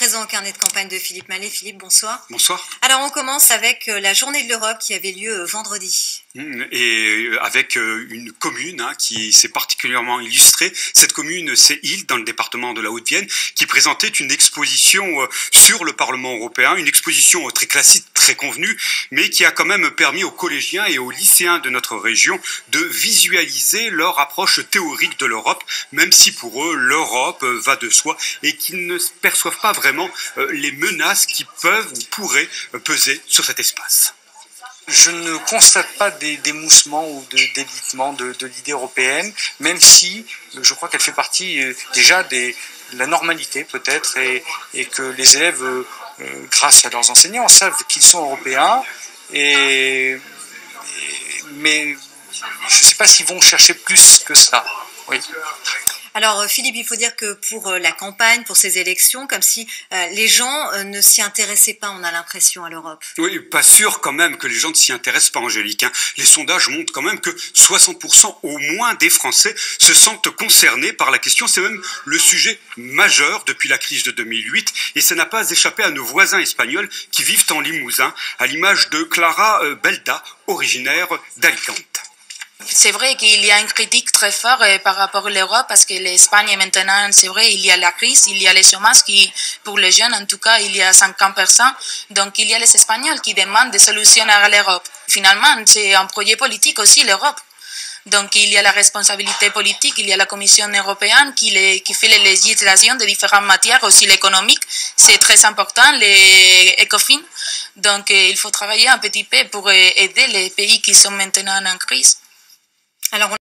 présent au carnet de campagne de Philippe Mallet. Philippe, bonsoir. Bonsoir. Alors on commence avec la journée de l'Europe qui avait lieu vendredi. Et avec une commune qui s'est particulièrement illustrée. Cette commune, c'est Ilh, dans le département de la Haute-Vienne, qui présentait une exposition sur le Parlement européen, une exposition très classique, très convenue, mais qui a quand même permis aux collégiens et aux lycéens de notre région de visualiser leur approche théorique de l'Europe, même si pour eux, l'Europe va de soi et qu'ils ne perçoivent pas vraiment les menaces qui peuvent ou pourraient peser sur cet espace. Je ne constate pas d'émoussement ou d'évitement de l'idée européenne, même si je crois qu'elle fait partie déjà de la normalité peut-être, et que les élèves, grâce à leurs enseignants, savent qu'ils sont européens, mais je ne sais pas s'ils vont chercher plus que ça. Oui. Alors Philippe, il faut dire que pour la campagne, pour ces élections, comme si les gens ne s'y intéressaient pas, on a l'impression, à l'Europe. Oui, pas sûr quand même que les gens ne s'y intéressent pas, Angélique. Les sondages montrent quand même que 60% au moins des Français se sentent concernés par la question. C'est même le sujet majeur depuis la crise de 2008, et ça n'a pas échappé à nos voisins espagnols qui vivent en Limousin, à l'image de Clara Belda, originaire d'Alicante. C'est vrai qu'il y a une critique très forte par rapport à l'Europe, parce que l'Espagne maintenant, c'est vrai, il y a la crise, il y a les chômages qui, pour les jeunes en tout cas, il y a 50%. Donc il y a les Espagnols qui demandent des solutions à l'Europe. Finalement, c'est un projet politique aussi, l'Europe. Donc il y a la responsabilité politique, il y a la Commission européenne qui fait les législations de différentes matières, aussi l'économique, c'est très important, les ECOFIN. Donc il faut travailler un petit peu pour aider les pays qui sont maintenant en crise. Alors